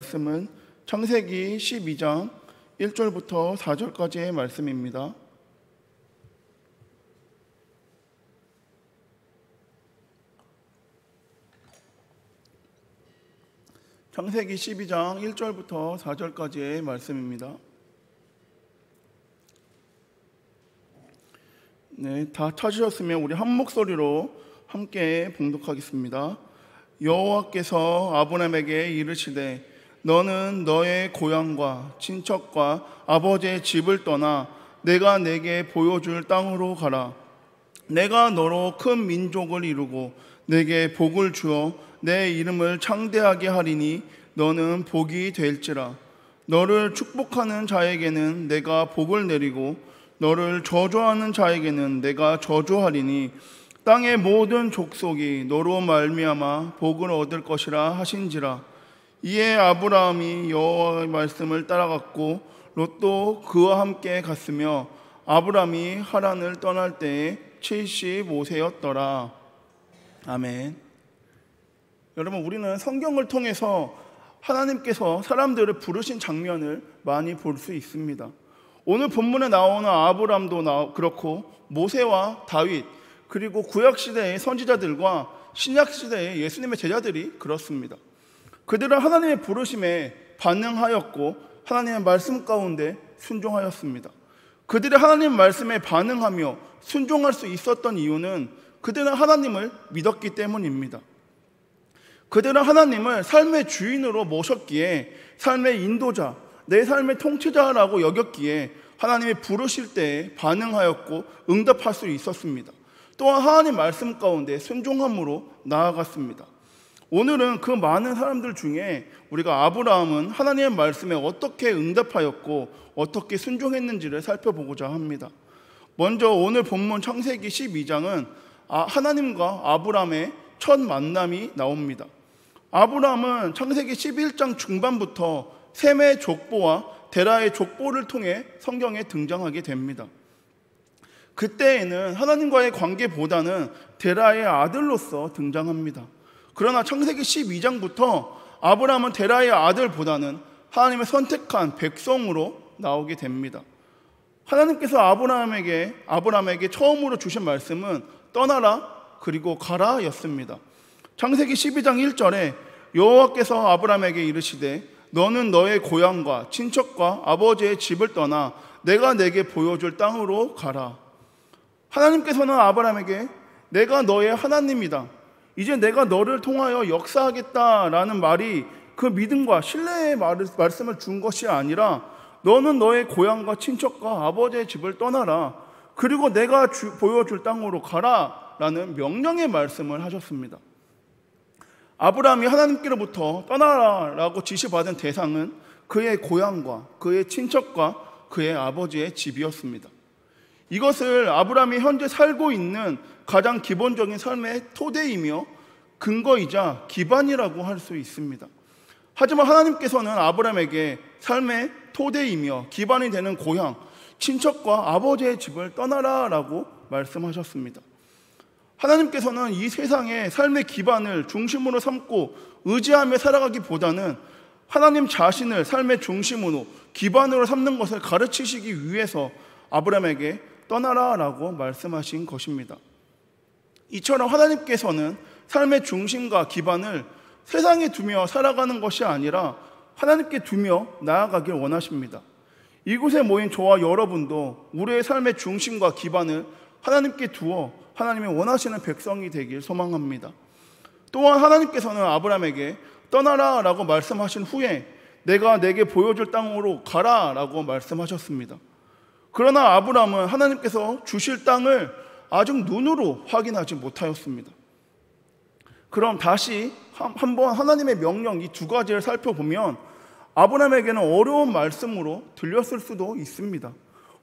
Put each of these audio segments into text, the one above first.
말씀은 창세기 12장 1절부터 4절까지의 말씀입니다. 창세기 12장 1절부터 4절까지의 말씀입니다. 네, 다 찾으셨으면 우리 한 목소리로 함께 봉독하겠습니다. 여호와께서 아브람에게 이르시되 너는 너의 고향과 친척과 아버지의 집을 떠나 내가 내게 보여줄 땅으로 가라. 내가 너로 큰 민족을 이루고 내게 복을 주어 내 이름을 창대하게 하리니 너는 복이 될지라. 너를 축복하는 자에게는 내가 복을 내리고 너를 저주하는 자에게는 내가 저주하리니 땅의 모든 족속이 너로 말미암아 복을 얻을 것이라 하신지라. 이에 아브라함이 여호와의 말씀을 따라갔고 롯도 그와 함께 갔으며 아브라함이 하란을 떠날 때에 75세였더라. 아멘. 여러분, 우리는 성경을 통해서 하나님께서 사람들을 부르신 장면을 많이 볼 수 있습니다. 오늘 본문에 나오는 아브람도 그렇고 모세와 다윗, 그리고 구약시대의 선지자들과 신약시대의 예수님의 제자들이 그렇습니다. 그들은 하나님의 부르심에 반응하였고 하나님의 말씀 가운데 순종하였습니다. 그들이 하나님 말씀에 반응하며 순종할 수 있었던 이유는 그들은 하나님을 믿었기 때문입니다. 그들은 하나님을 삶의 주인으로 모셨기에, 삶의 인도자, 내 삶의 통치자라고 여겼기에 하나님이 부르실 때에 반응하였고 응답할 수 있었습니다. 또한 하나님 말씀 가운데 순종함으로 나아갔습니다. 오늘은 그 많은 사람들 중에 우리가 아브라함은 하나님의 말씀에 어떻게 응답하였고 어떻게 순종했는지를 살펴보고자 합니다. 먼저 오늘 본문 창세기 12장은 하나님과 아브라함의 첫 만남이 나옵니다. 아브라함은 창세기 11장 중반부터 셈의 족보와 데라의 족보를 통해 성경에 등장하게 됩니다. 그때에는 하나님과의 관계보다는 데라의 아들로서 등장합니다. 그러나 창세기 12장부터 아브라함은 데라의 아들보다는 하나님의 선택한 백성으로 나오게 됩니다. 하나님께서 아브라함에게 처음으로 주신 말씀은 떠나라 그리고 가라 였습니다. 창세기 12장 1절에 여호와께서 아브라함에게 이르시되 너는 너의 고향과 친척과 아버지의 집을 떠나 내가 내게 보여줄 땅으로 가라. 하나님께서는 아브라함에게 내가 너의 하나님이다, 이제 내가 너를 통하여 역사하겠다라는 말이 그 믿음과 신뢰의 말씀을 준 것이 아니라 너는 너의 고향과 친척과 아버지의 집을 떠나라, 그리고 내가 보여줄 땅으로 가라 라는 명령의 말씀을 하셨습니다. 아브라함이 하나님께로부터 떠나라라고 지시받은 대상은 그의 고향과 그의 친척과 그의 아버지의 집이었습니다. 이것을 아브라함이 현재 살고 있는 가장 기본적인 삶의 토대이며 근거이자 기반이라고 할 수 있습니다. 하지만 하나님께서는 아브라함에게 삶의 토대이며 기반이 되는 고향, 친척과 아버지의 집을 떠나라라고 말씀하셨습니다. 하나님께서는 이 세상의 삶의 기반을 중심으로 삼고 의지하며 살아가기보다는 하나님 자신을 삶의 중심으로 기반으로 삼는 것을 가르치시기 위해서 아브라함에게 떠나라라고 말씀하신 것입니다. 이처럼 하나님께서는 삶의 중심과 기반을 세상에 두며 살아가는 것이 아니라 하나님께 두며 나아가길 원하십니다. 이곳에 모인 저와 여러분도 우리의 삶의 중심과 기반을 하나님께 두어 하나님이 원하시는 백성이 되길 소망합니다. 또한 하나님께서는 아브라함에게 떠나라 라고 말씀하신 후에 내가 내게 보여줄 땅으로 가라 라고 말씀하셨습니다. 그러나 아브라함은 하나님께서 주실 땅을 아직 눈으로 확인하지 못하였습니다. 그럼 다시 한번 하나님의 명령 이 두 가지를 살펴보면 아브라함에게는 어려운 말씀으로 들렸을 수도 있습니다.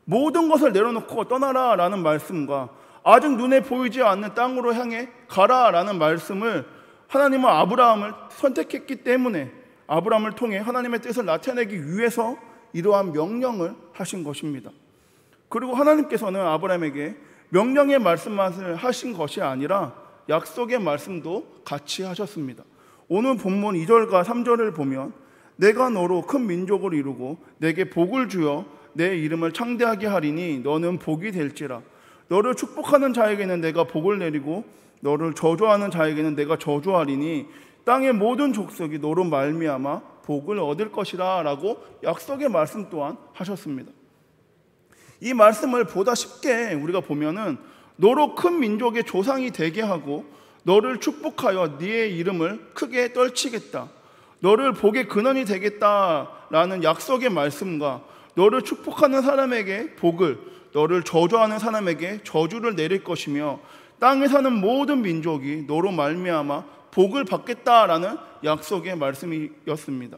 모든 것을 내려놓고 떠나라 라는 말씀과 아직 눈에 보이지 않는 땅으로 향해 가라 라는 말씀을 하나님은 아브라함을 선택했기 때문에 아브라함을 통해 하나님의 뜻을 나타내기 위해서 이러한 명령을 하신 것입니다. 그리고 하나님께서는 아브라함에게 명령의 말씀만 하신 것이 아니라 약속의 말씀도 같이 하셨습니다. 오늘 본문 2절과 3절을 보면 내가 너로 큰 민족을 이루고 내게 복을 주어 내 이름을 창대하게 하리니 너는 복이 될지라. 너를 축복하는 자에게는 내가 복을 내리고 너를 저주하는 자에게는 내가 저주하리니 땅의 모든 족속이 너로 말미암아 복을 얻을 것이라 라고 약속의 말씀 또한 하셨습니다. 이 말씀을 보다 쉽게 우리가 보면은 너로 큰 민족의 조상이 되게 하고 너를 축복하여 네의 이름을 크게 떨치겠다, 너를 복의 근원이 되겠다라는 약속의 말씀과 너를 축복하는 사람에게 복을, 너를 저주하는 사람에게 저주를 내릴 것이며 땅에 사는 모든 민족이 너로 말미암아 복을 받겠다라는 약속의 말씀이었습니다.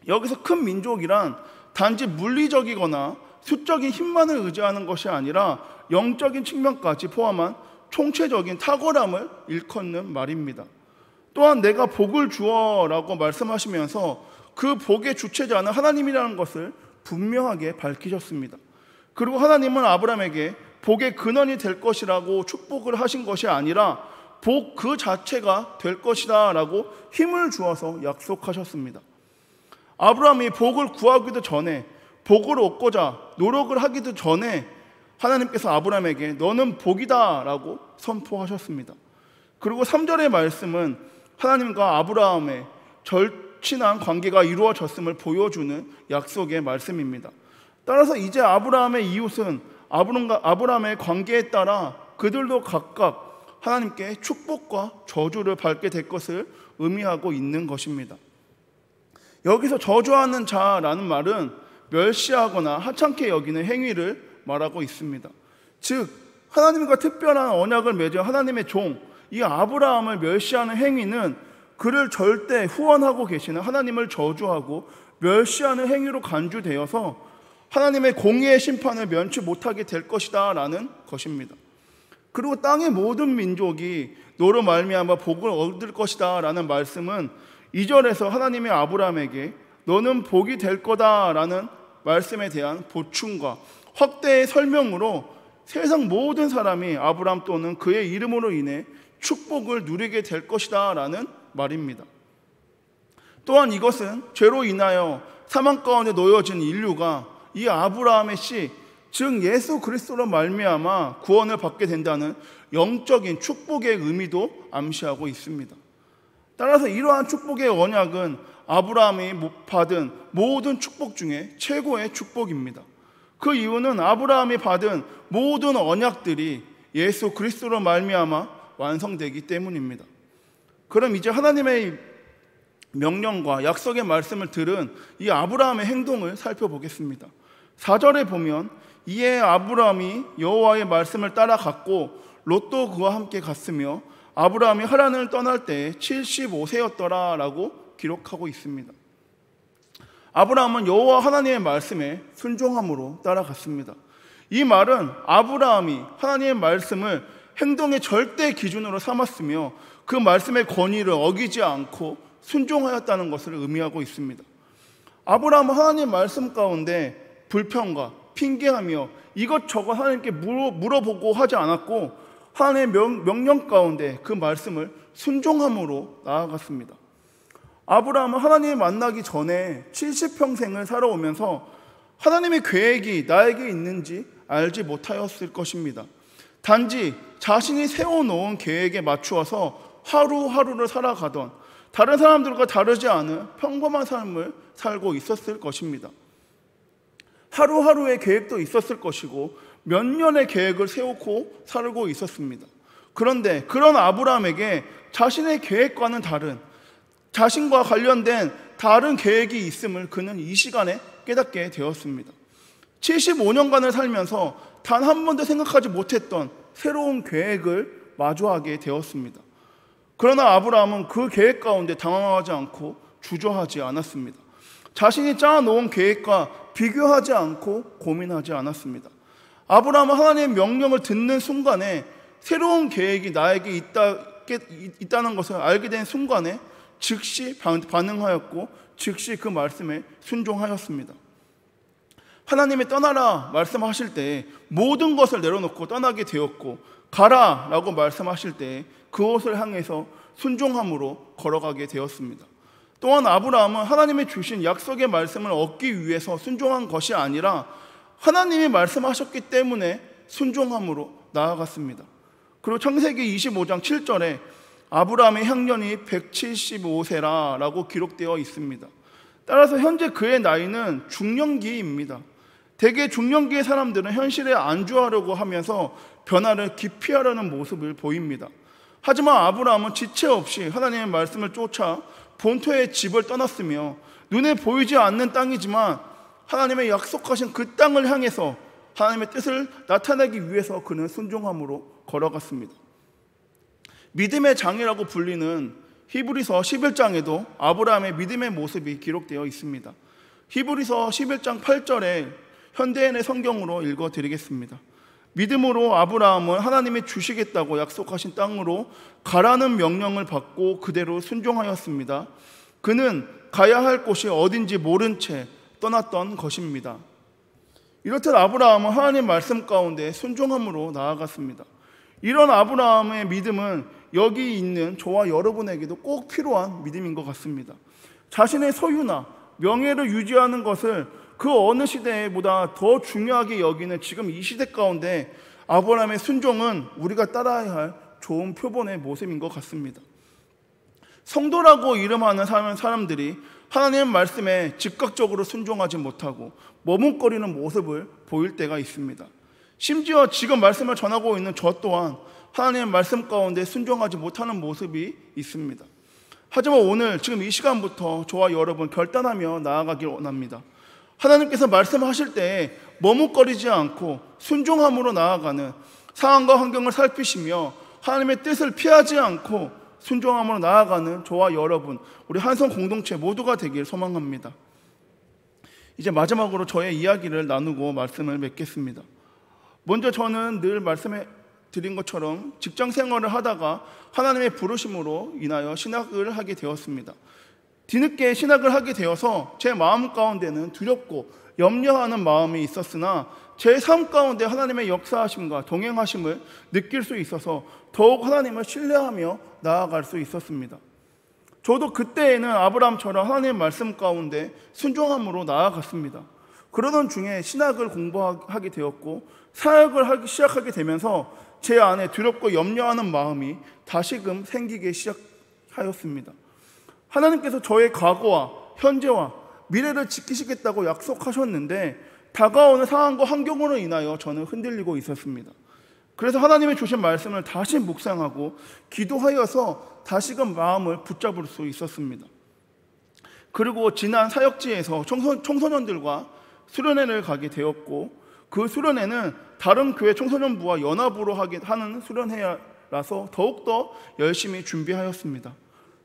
여기서 큰 민족이란 단지 물리적이거나 수적인 힘만을 의지하는 것이 아니라 영적인 측면까지 포함한 총체적인 탁월함을 일컫는 말입니다. 또한 내가 복을 주어라고 말씀하시면서 그 복의 주체자는 하나님이라는 것을 분명하게 밝히셨습니다. 그리고 하나님은 아브라함에게 복의 근원이 될 것이라고 축복을 하신 것이 아니라 복 그 자체가 될 것이다 라고 힘을 주어서 약속하셨습니다. 아브라함이 복을 구하기도 전에, 복을 얻고자 노력을 하기도 전에 하나님께서 아브라함에게 너는 복이다 라고 선포하셨습니다. 그리고 3절의 말씀은 하나님과 아브라함의 절친한 관계가 이루어졌음을 보여주는 약속의 말씀입니다. 따라서 이제 아브라함의 이웃은 아브라함의 관계에 따라 그들도 각각 하나님께 축복과 저주를 받게 될 것을 의미하고 있는 것입니다. 여기서 저주하는 자라는 말은 멸시하거나 하찮게 여기는 행위를 말하고 있습니다. 즉 하나님과 특별한 언약을 맺은 하나님의 종, 이 아브라함을 멸시하는 행위는 그를 절대 후원하고 계시는 하나님을 저주하고 멸시하는 행위로 간주되어서 하나님의 공의의 심판을 면치 못하게 될 것이다 라는 것입니다. 그리고 땅의 모든 민족이 너로 말미암아 복을 얻을 것이다 라는 말씀은 2절에서 하나님의 아브라함에게 너는 복이 될 거다 라는 말씀에 대한 보충과 확대의 설명으로 세상 모든 사람이 아브라함 또는 그의 이름으로 인해 축복을 누리게 될 것이다 라는 말입니다. 또한 이것은 죄로 인하여 사망 가운데 놓여진 인류가 이 아브라함의 씨, 즉 예수 그리스도로 말미암아 구원을 받게 된다는 영적인 축복의 의미도 암시하고 있습니다. 따라서 이러한 축복의 언약은 아브라함이 받은 모든 축복 중에 최고의 축복입니다. 그 이유는 아브라함이 받은 모든 언약들이 예수 그리스도로 말미암아 완성되기 때문입니다. 그럼 이제 하나님의 명령과 약속의 말씀을 들은 이 아브라함의 행동을 살펴보겠습니다. 4절에 보면 이에 아브라함이 여호와의 말씀을 따라갔고 롯도 그와 함께 갔으며 아브라함이 하란을 떠날 때 75세였더라 라고 기록하고 있습니다. 아브라함은 여호와 하나님의 말씀에 순종함으로 따라갔습니다. 이 말은 아브라함이 하나님의 말씀을 행동의 절대 기준으로 삼았으며 그 말씀의 권위를 어기지 않고 순종하였다는 것을 의미하고 있습니다. 아브라함은 하나님의 말씀 가운데 불평과 핑계하며 이것저것 하나님께 물어보고 하지 않았고 하나님의 명령 가운데 그 말씀을 순종함으로 나아갔습니다. 아브라함은 하나님을 만나기 전에 70평생을 살아오면서 하나님의 계획이 나에게 있는지 알지 못하였을 것입니다. 단지 자신이 세워놓은 계획에 맞추어서 하루하루를 살아가던 다른 사람들과 다르지 않은 평범한 삶을 살고 있었을 것입니다. 하루하루의 계획도 있었을 것이고 몇 년의 계획을 세우고 살고 있었습니다. 그런데 그런 아브라함에게 자신의 계획과는 다른, 자신과 관련된 다른 계획이 있음을 그는 이 시간에 깨닫게 되었습니다. 75년간을 살면서 단 한 번도 생각하지 못했던 새로운 계획을 마주하게 되었습니다. 그러나 아브라함은 그 계획 가운데 당황하지 않고 주저하지 않았습니다. 자신이 짜놓은 계획과 비교하지 않고 고민하지 않았습니다. 아브라함은 하나님의 명령을 듣는 순간에 새로운 계획이 나에게 있다는 것을 알게 된 순간에 즉시 반응하였고 즉시 그 말씀에 순종하였습니다. 하나님이 떠나라 말씀하실 때 모든 것을 내려놓고 떠나게 되었고 가라 라고 말씀하실 때 그것을 향해서 순종함으로 걸어가게 되었습니다. 또한 아브라함은 하나님이 주신 약속의 말씀을 얻기 위해서 순종한 것이 아니라 하나님이 말씀하셨기 때문에 순종함으로 나아갔습니다. 그리고 창세기 25장 7절에 아브라함의 향년이 175세라라고 기록되어 있습니다. 따라서 현재 그의 나이는 중년기입니다. 대개 중년기의 사람들은 현실에 안주하려고 하면서 변화를 기피하려는 모습을 보입니다. 하지만 아브라함은 지체 없이 하나님의 말씀을 쫓아 본토의 집을 떠났으며 눈에 보이지 않는 땅이지만 하나님의 약속하신 그 땅을 향해서 하나님의 뜻을 나타내기 위해서 그는 순종함으로 걸어갔습니다. 믿음의 장이라고 불리는 히브리서 11장에도 아브라함의 믿음의 모습이 기록되어 있습니다. 히브리서 11장 8절에 현대인의 성경으로 읽어드리겠습니다. 믿음으로 아브라함은 하나님이 주시겠다고 약속하신 땅으로 가라는 명령을 받고 그대로 순종하였습니다. 그는 가야 할 곳이 어딘지 모른 채 떠났던 것입니다. 이렇듯 아브라함은 하나님 말씀 가운데 순종함으로 나아갔습니다. 이런 아브라함의 믿음은 여기 있는 저와 여러분에게도 꼭 필요한 믿음인 것 같습니다. 자신의 소유나 명예를 유지하는 것을 그 어느 시대보다 더 중요하게 여기는 지금 이 시대 가운데 아브라함의 순종은 우리가 따라야 할 좋은 표본의 모습인 것 같습니다. 성도라고 이름하는 사람들이 하나님의 말씀에 즉각적으로 순종하지 못하고 머뭇거리는 모습을 보일 때가 있습니다. 심지어 지금 말씀을 전하고 있는 저 또한 하나님의 말씀 가운데 순종하지 못하는 모습이 있습니다. 하지만 오늘 지금 이 시간부터 저와 여러분 결단하며 나아가길 원합니다. 하나님께서 말씀하실 때 머뭇거리지 않고 순종함으로 나아가는 상황과 환경을 살피시며 하나님의 뜻을 피하지 않고 순종함으로 나아가는 저와 여러분, 우리 한성 공동체 모두가 되길 소망합니다. 이제 마지막으로 저의 이야기를 나누고 말씀을 맺겠습니다. 먼저 저는 늘 말씀해 드린 것처럼 직장 생활을 하다가 하나님의 부르심으로 인하여 신학을 하게 되었습니다. 뒤늦게 신학을 하게 되어서 제 마음 가운데는 두렵고 염려하는 마음이 있었으나 제 삶 가운데 하나님의 역사하심과 동행하심을 느낄 수 있어서 더욱 하나님을 신뢰하며 나아갈 수 있었습니다. 저도 그때에는 아브라함처럼 하나님의 말씀 가운데 순종함으로 나아갔습니다. 그러던 중에 신학을 공부하게 되었고 사역을 하기 시작하게 되면서 제 안에 두렵고 염려하는 마음이 다시금 생기기 시작하였습니다. 하나님께서 저의 과거와 현재와 미래를 지키시겠다고 약속하셨는데 다가오는 상황과 환경으로 인하여 저는 흔들리고 있었습니다. 그래서 하나님이 주신 말씀을 다시 묵상하고 기도하여서 다시금 마음을 붙잡을 수 있었습니다. 그리고 지난 사역지에서 청소년들과 수련회를 가게 되었고 그 수련회는 다른 교회 청소년부와 연합으로 하는 수련회라서 더욱더 열심히 준비하였습니다.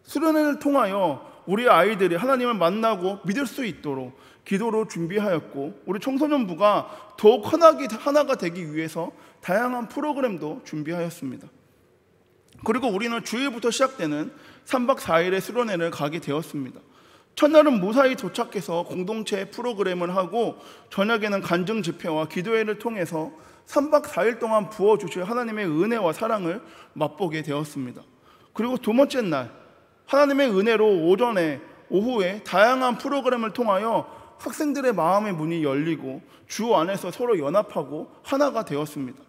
수련회를 통하여 우리 아이들이 하나님을 만나고 믿을 수 있도록 기도로 준비하였고 우리 청소년부가 더욱 하나가 되기 위해서 다양한 프로그램도 준비하였습니다. 그리고 우리는 주일부터 시작되는 3박 4일의 수련회를 가게 되었습니다. 첫날은 무사히 도착해서 공동체 프로그램을 하고 저녁에는 간증 집회와 기도회를 통해서 3박 4일 동안 부어주실 하나님의 은혜와 사랑을 맛보게 되었습니다. 그리고 두 번째 날 하나님의 은혜로 오후에 다양한 프로그램을 통하여 학생들의 마음의 문이 열리고 주 안에서 서로 연합하고 하나가 되었습니다.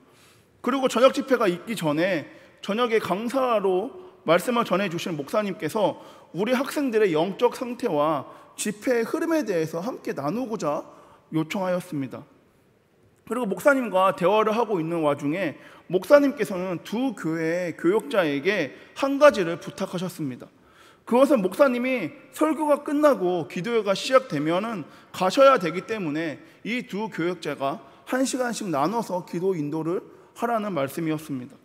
그리고 저녁 집회가 있기 전에 저녁에 강사로 말씀을 전해주신 목사님께서 우리 학생들의 영적 상태와 집회의 흐름에 대해서 함께 나누고자 요청하였습니다. 그리고 목사님과 대화를 하고 있는 와중에 목사님께서는 두 교회의 교역자에게 한 가지를 부탁하셨습니다. 그것은 목사님이 설교가 끝나고 기도회가 시작되면은 가셔야 되기 때문에 이 두 교역자가 1시간씩 나눠서 기도 인도를 하라는 말씀이었습니다.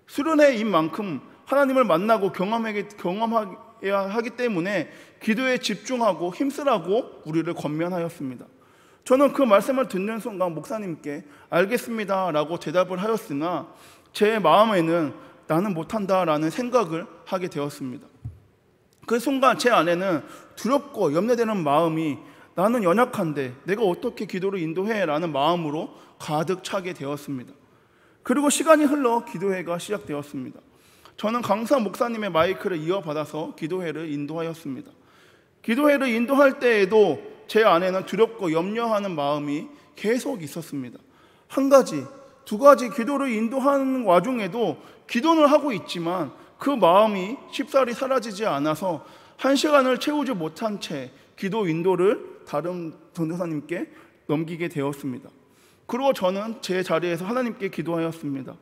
수련회인 만큼 하나님을 만나고 경험해야 하기 때문에 기도에 집중하고 힘쓰라고 우리를 권면하였습니다. 저는 그 말씀을 듣는 순간 목사님께 알겠습니다 라고 대답을 하였으나 제 마음에는 나는 못한다라는 생각을 하게 되었습니다. 그 순간 제 안에는 두렵고 염려되는 마음이 나는 연약한데 내가 어떻게 기도를 인도해? 라는 마음으로 가득 차게 되었습니다. 그리고 시간이 흘러 기도회가 시작되었습니다. 저는 강사 목사님의 마이크를 이어받아서 기도회를 인도하였습니다. 기도회를 인도할 때에도 제 안에는 두렵고 염려하는 마음이 계속 있었습니다. 한 가지, 두 가지 기도를 인도하는 와중에도 기도는 하고 있지만 그 마음이 쉽사리 사라지지 않아서 1시간을 채우지 못한 채 기도 인도를 다른 전도사님께 넘기게 되었습니다. 그리고 저는 제 자리에서 하나님께 기도하였습니다.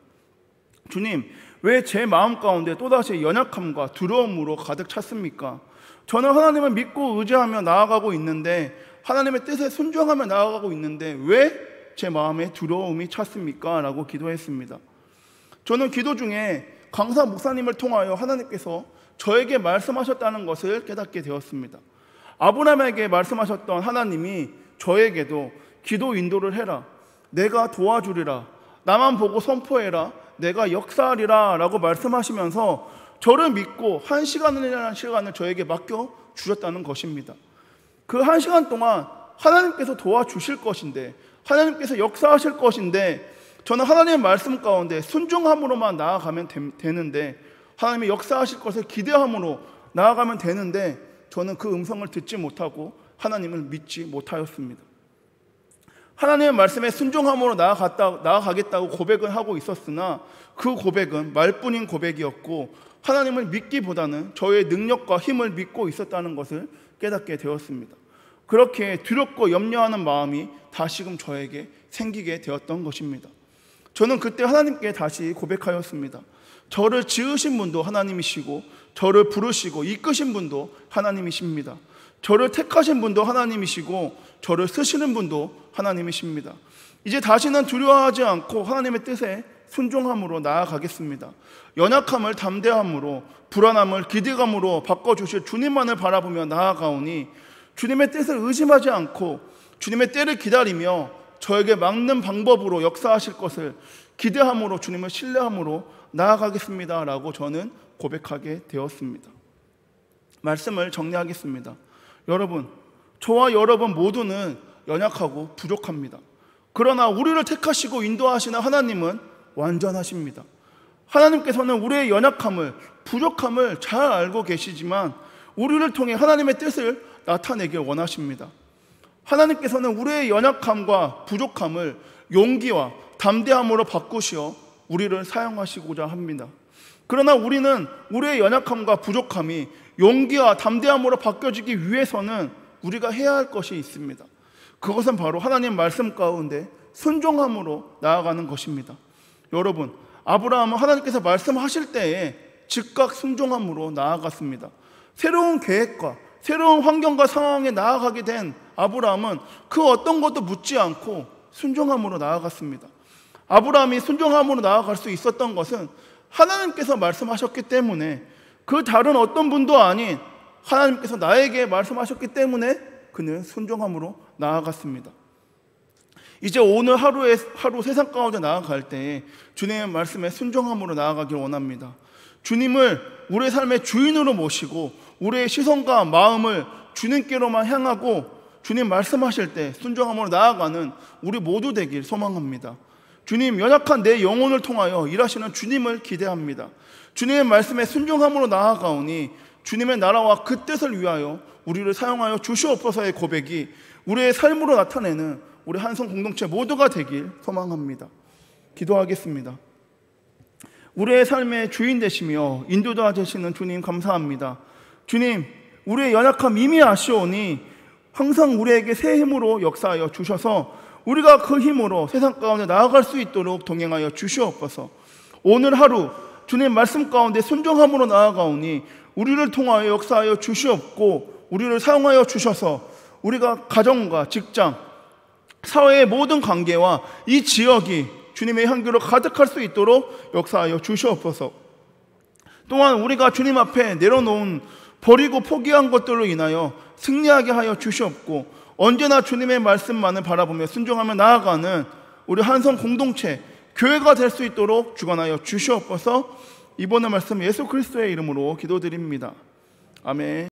주님, 왜 제 마음 가운데 또다시 연약함과 두려움으로 가득 찼습니까? 저는 하나님을 믿고 의지하며 나아가고 있는데, 하나님의 뜻에 순종하며 나아가고 있는데 왜 제 마음에 두려움이 찼습니까? 라고 기도했습니다. 저는 기도 중에 강사 목사님을 통하여 하나님께서 저에게 말씀하셨다는 것을 깨닫게 되었습니다. 아브라함에게 말씀하셨던 하나님이 저에게도 기도 인도를 해라, 내가 도와주리라, 나만 보고 선포해라, 내가 역사하리라 라고 말씀하시면서 저를 믿고 1시간이라는 시간을 저에게 맡겨 주셨다는 것입니다. 그 1시간 동안 하나님께서 도와주실 것인데, 하나님께서 역사하실 것인데, 저는 하나님의 말씀 가운데 순종함으로만 나아가면 되는데, 하나님의 역사하실 것을 기대함으로 나아가면 되는데, 저는 그 음성을 듣지 못하고 하나님을 믿지 못하였습니다. 하나님의 말씀에 순종함으로 나아가겠다고 고백을 하고 있었으나 그 고백은 말뿐인 고백이었고, 하나님을 믿기보다는 저의 능력과 힘을 믿고 있었다는 것을 깨닫게 되었습니다. 그렇게 두렵고 염려하는 마음이 다시금 저에게 생기게 되었던 것입니다. 저는 그때 하나님께 다시 고백하였습니다. 저를 지으신 분도 하나님이시고, 저를 부르시고 이끄신 분도 하나님이십니다. 저를 택하신 분도 하나님이시고, 저를 쓰시는 분도 하나님이십니다. 이제 다시는 두려워하지 않고 하나님의 뜻에 순종함으로 나아가겠습니다. 연약함을 담대함으로, 불안함을 기대감으로 바꿔주실 주님만을 바라보며 나아가오니, 주님의 뜻을 의심하지 않고 주님의 때를 기다리며 저에게 맞는 방법으로 역사하실 것을 기대함으로, 주님을 신뢰함으로 나아가겠습니다 라고 저는 고백하게 되었습니다. 말씀을 정리하겠습니다. 여러분, 저와 여러분 모두는 연약하고 부족합니다. 그러나 우리를 택하시고 인도하시는 하나님은 완전하십니다. 하나님께서는 우리의 연약함을, 부족함을 잘 알고 계시지만 우리를 통해 하나님의 뜻을 나타내길 원하십니다. 하나님께서는 우리의 연약함과 부족함을 용기와 담대함으로 바꾸시어 우리를 사용하시고자 합니다. 그러나 우리는 우리의 연약함과 부족함이 용기와 담대함으로 바뀌어지기 위해서는 우리가 해야 할 것이 있습니다. 그것은 바로 하나님 말씀 가운데 순종함으로 나아가는 것입니다. 여러분, 아브라함은 하나님께서 말씀하실 때에 즉각 순종함으로 나아갔습니다. 새로운 계획과 새로운 환경과 상황에 나아가게 된 아브라함은 그 어떤 것도 묻지 않고 순종함으로 나아갔습니다. 아브라함이 순종함으로 나아갈 수 있었던 것은 하나님께서 말씀하셨기 때문에, 그 다른 어떤 분도 아닌 하나님께서 나에게 말씀하셨기 때문에 그는 순종함으로 나아갔습니다. 이제 오늘 하루 세상 가운데 나아갈 때 주님의 말씀에 순종함으로 나아가길 원합니다. 주님을 우리의 삶의 주인으로 모시고 우리의 시선과 마음을 주님께로만 향하고 주님 말씀하실 때 순종함으로 나아가는 우리 모두 되길 소망합니다. 주님, 연약한 내 영혼을 통하여 일하시는 주님을 기대합니다. 주님의 말씀에 순종함으로 나아가오니 주님의 나라와 그 뜻을 위하여 우리를 사용하여 주시옵소서의 고백이 우리의 삶으로 나타내는 우리 한성 공동체 모두가 되길 소망합니다. 기도하겠습니다. 우리의 삶의 주인 되시며 인도자 되시는 주님 감사합니다. 주님, 우리의 연약함 이미 아시오니 항상 우리에게 새 힘으로 역사하여 주셔서 우리가 그 힘으로 세상 가운데 나아갈 수 있도록 동행하여 주시옵소서. 오늘 하루 주님 말씀 가운데 순종함으로 나아가오니 우리를 통하여 역사하여 주시옵고 우리를 사용하여 주셔서 우리가 가정과 직장, 사회의 모든 관계와 이 지역이 주님의 향기로 가득할 수 있도록 역사하여 주시옵소서. 또한 우리가 주님 앞에 내려놓은 버리고 포기한 것들로 인하여 승리하게 하여 주시옵고 언제나 주님의 말씀만을 바라보며 순종하며 나아가는 우리 한성 공동체, 교회가 될 수 있도록 주관하여 주시옵소서. 이번의 말씀 예수 그리스도의 이름으로 기도드립니다. 아멘.